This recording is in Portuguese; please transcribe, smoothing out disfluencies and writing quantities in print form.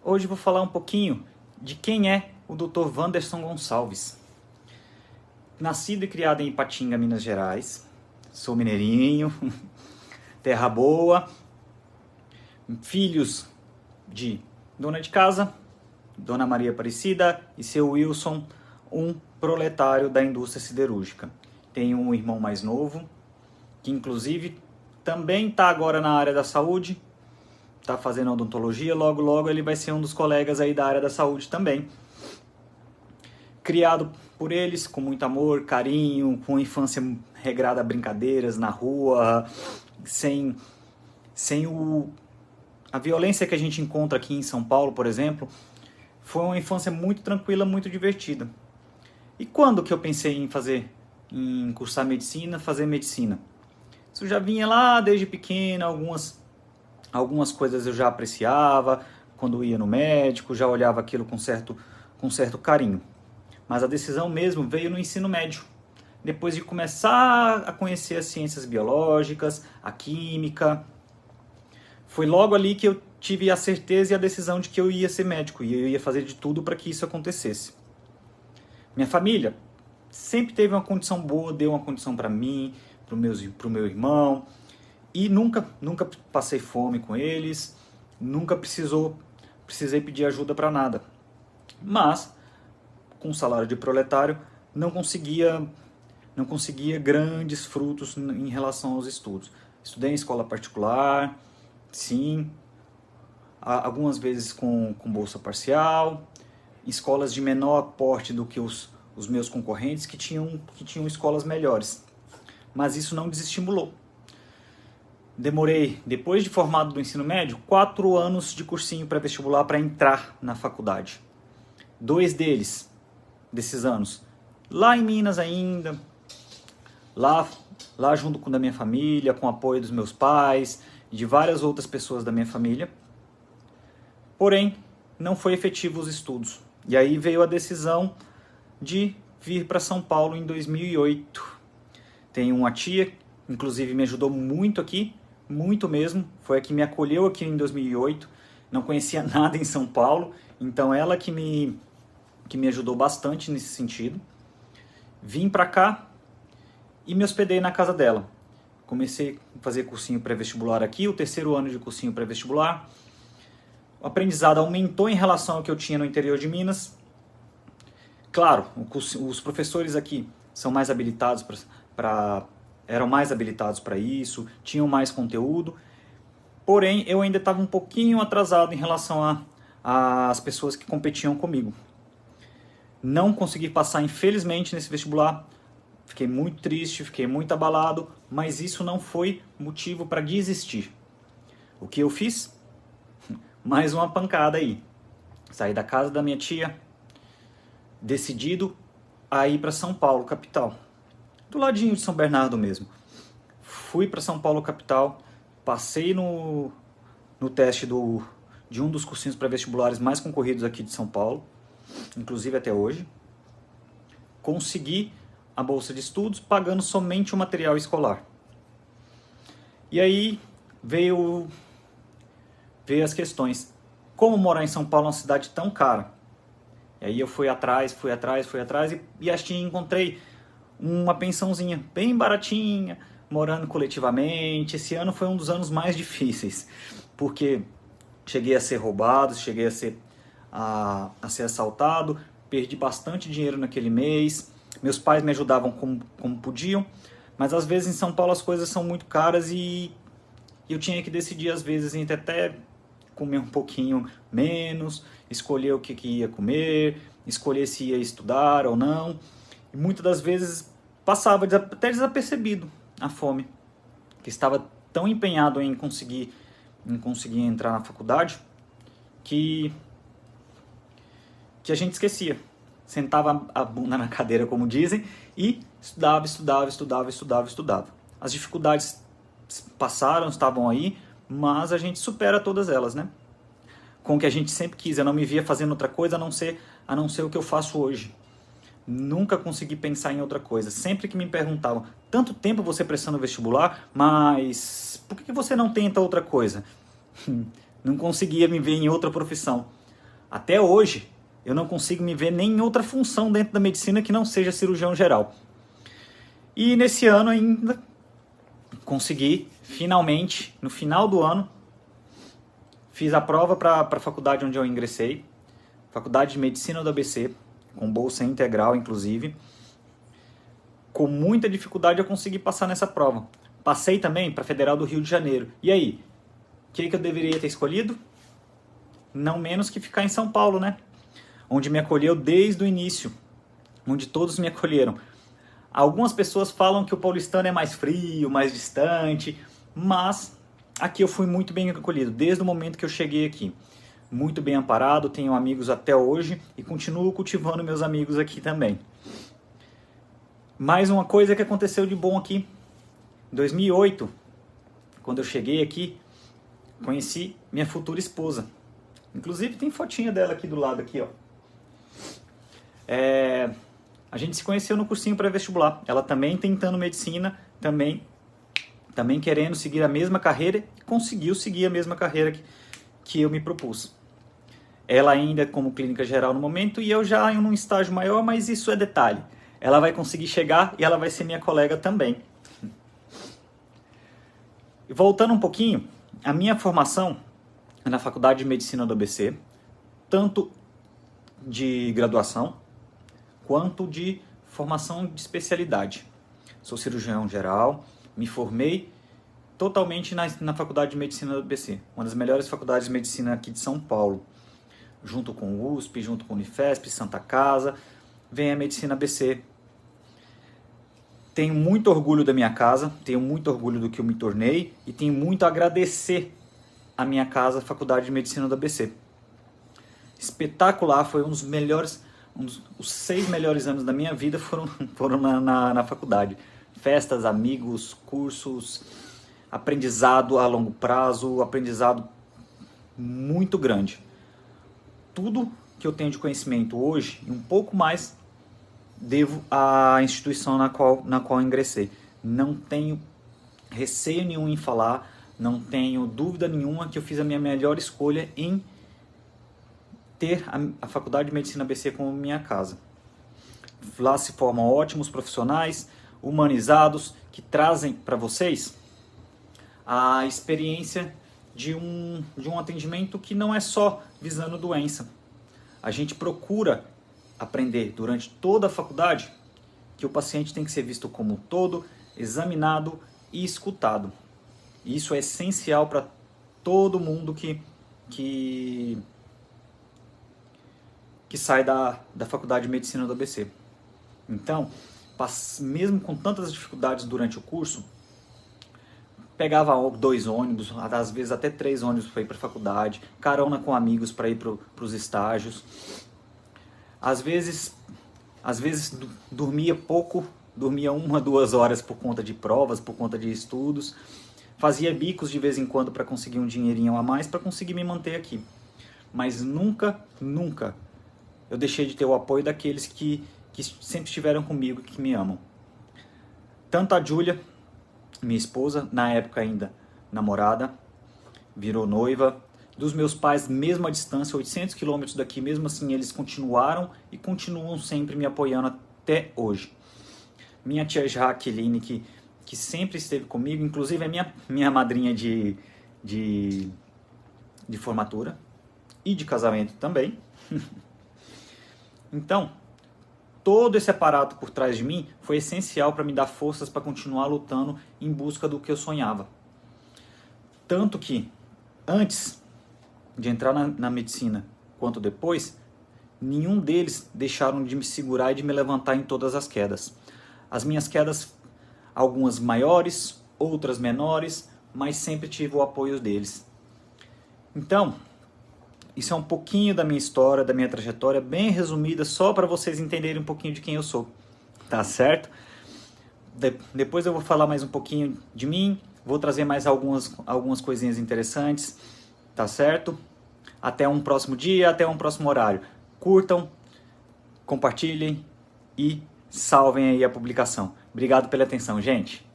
Hoje vou falar um pouquinho de quem é o Dr. Wanderson Gonçalves. Nascido e criado em Ipatinga, Minas Gerais. Sou mineirinho, terra boa. Filhos de dona de casa, Dona Maria Aparecida, e seu Wilson, um proletário da indústria siderúrgica. Tenho um irmão mais novo, que inclusive também está agora na área da saúde, está fazendo odontologia, logo ele vai ser um dos colegas aí da área da saúde também. Criado por eles com muito amor, carinho, com uma infância regrada a brincadeiras na rua, sem a violência que a gente encontra aqui em São Paulo, por exemplo. Foi uma infância muito tranquila, muito divertida. E quando que eu pensei em cursar medicina, fazer medicina? Isso já vinha lá desde pequeno, algumas coisas eu já apreciava, quando ia no médico, já olhava aquilo com certo carinho. Mas a decisão mesmo veio no ensino médio, depois de começar a conhecer as ciências biológicas, a química. Foi logo ali que eu tive a certeza e a decisão de que eu ia ser médico, e eu ia fazer de tudo para que isso acontecesse. Minha família sempre teve uma condição boa, deu uma condição para mim, para o meu irmão, e nunca passei fome com eles, nunca precisei pedir ajuda para nada. Mas, com salário de proletário, não conseguia grandes frutos em relação aos estudos. Estudei em escola particular, sim, algumas vezes com bolsa parcial, escolas de menor porte do que os meus concorrentes que tinham escolas melhores. Mas isso não desestimulou. Demorei, depois de formado do ensino médio, 4 anos de cursinho pré-vestibular para entrar na faculdade. 2 desses anos, lá em Minas ainda, lá junto com a minha família, com o apoio dos meus pais e de várias outras pessoas da minha família. Porém, não foi efetivo os estudos. E aí veio a decisão de vir para São Paulo em 2008. Tenho uma tia, inclusive me ajudou muito aqui, muito mesmo. Foi a que me acolheu aqui em 2008. Não conhecia nada em São Paulo, então ela que me ajudou bastante nesse sentido. Vim para cá e me hospedei na casa dela. Comecei a fazer cursinho pré-vestibular aqui, o 3º ano de cursinho pré-vestibular. O aprendizado aumentou em relação ao que eu tinha no interior de Minas. Claro, os professores aqui são mais habilitados eram mais habilitados para isso, tinham mais conteúdo. Porém, eu ainda estava um pouquinho atrasado em relação às pessoas que competiam comigo. Não consegui passar, infelizmente, nesse vestibular. Fiquei muito triste, fiquei muito abalado, mas isso não foi motivo para desistir. O que eu fiz? Mais uma pancada aí. Saí da casa da minha tia, decidido a ir para São Paulo, capital. Do ladinho de São Bernardo mesmo. Fui para São Paulo, capital, passei no teste de um dos cursinhos pré-vestibulares mais concorridos aqui de São Paulo, inclusive até hoje. Consegui a bolsa de estudos pagando somente o material escolar. E aí veio as questões. Como morar em São Paulo, uma cidade tão cara? E aí eu fui atrás e assim encontrei uma pensãozinha bem baratinha, morando coletivamente. Esse ano foi um dos anos mais difíceis, porque cheguei a ser roubado, cheguei a ser assaltado, perdi bastante dinheiro naquele mês. Meus pais me ajudavam como podiam, mas às vezes em São Paulo as coisas são muito caras e eu tinha que decidir às vezes entre até comer um pouquinho menos, escolher o que ia comer, escolher se ia estudar ou não. E muitas das vezes passava até desapercebido a fome, que estava tão empenhado em conseguir entrar na faculdade que a gente esquecia. Sentava a bunda na cadeira, como dizem, e estudava. As dificuldades passaram, estavam aí, mas a gente supera todas elas, né? Com o que a gente sempre quis. Eu não me via fazendo outra coisa a não ser o que eu faço hoje. Nunca consegui pensar em outra coisa. Sempre que me perguntavam, tanto tempo você prestando vestibular, mas por que você não tenta outra coisa? Não conseguia me ver em outra profissão. Até hoje, eu não consigo me ver nem em outra função dentro da medicina que não seja cirurgião geral. E nesse ano ainda consegui, finalmente, no final do ano, fiz a prova para a faculdade onde eu ingressei, Faculdade de Medicina do ABC, com bolsa integral, inclusive. Com muita dificuldade eu consegui passar nessa prova. Passei também para a Federal do Rio de Janeiro. E aí, o que eu deveria ter escolhido? Não menos que ficar em São Paulo, né? Onde me acolheu desde o início, onde todos me acolheram. Algumas pessoas falam que o paulistano é mais frio, mais distante, mas aqui eu fui muito bem acolhido, desde o momento que eu cheguei aqui. Muito bem amparado, tenho amigos até hoje e continuo cultivando meus amigos aqui também. Mais uma coisa que aconteceu de bom aqui. Em 2008, quando eu cheguei aqui, conheci minha futura esposa. Inclusive tem fotinha dela aqui do lado, aqui, ó. A gente se conheceu no cursinho pré-vestibular. Ela também tentando medicina, também querendo seguir a mesma carreira e conseguiu seguir a mesma carreira que eu me propus. Ela ainda como clínica geral no momento e eu já em um estágio maior, mas isso é detalhe. Ela vai conseguir chegar e ela vai ser minha colega também. E voltando um pouquinho, a minha formação é na Faculdade de Medicina do ABC, tanto de graduação quanto de formação de especialidade. Sou cirurgião geral, me formei totalmente na Faculdade de Medicina do ABC, uma das melhores faculdades de medicina aqui de São Paulo, junto com o USP, junto com o Unifesp, Santa Casa, vem a Medicina ABC. Tenho muito orgulho da minha casa, tenho muito orgulho do que eu me tornei e tenho muito a agradecer a minha casa, a Faculdade de Medicina do ABC. Espetacular, foi um dos melhores, os 6 melhores anos da minha vida foram na faculdade. Festas, amigos, cursos, aprendizado a longo prazo, aprendizado muito grande. Tudo que eu tenho de conhecimento hoje, e um pouco mais, devo à instituição na qual ingressei. Não tenho receio nenhum em falar, não tenho dúvida nenhuma que eu fiz a minha melhor escolha em ter a Faculdade de Medicina ABC como minha casa. Lá se formam ótimos profissionais, humanizados, que trazem para vocês a experiência de um atendimento que não é só visando doença. A gente procura aprender durante toda a faculdade que o paciente tem que ser visto como um todo, examinado e escutado. Isso é essencial para todo mundo que sai da Faculdade de Medicina do ABC. Então, mesmo com tantas dificuldades durante o curso, pegava 2 ônibus, às vezes até 3 ônibus para ir para a faculdade, carona com amigos para ir para os estágios. Às vezes dormia pouco, dormia 1 a 2 horas por conta de provas, por conta de estudos. Fazia bicos de vez em quando para conseguir um dinheirinho a mais para conseguir me manter aqui. Mas nunca eu deixei de ter o apoio daqueles que sempre estiveram comigo, que me amam. Tanto a Júlia, minha esposa, na época ainda namorada, virou noiva, dos meus pais, mesmo à distância, 800 quilômetros daqui, mesmo assim eles continuaram e continuam sempre me apoiando até hoje. Minha tia Jaqueline, que sempre esteve comigo, inclusive é minha madrinha de formatura e de casamento também. Então, todo esse aparato por trás de mim foi essencial para me dar forças para continuar lutando em busca do que eu sonhava. Tanto que, antes de entrar na medicina, quanto depois, nenhum deles deixaram de me segurar e de me levantar em todas as quedas. As minhas quedas, algumas maiores, outras menores, mas sempre tive o apoio deles. Então, isso é um pouquinho da minha história, da minha trajetória, bem resumida, só para vocês entenderem um pouquinho de quem eu sou. Tá certo? Depois eu vou falar mais um pouquinho de mim, vou trazer mais algumas coisinhas interessantes, tá certo? Até um próximo dia, até um próximo horário. Curtam, compartilhem e salvem aí a publicação. Obrigado pela atenção, gente.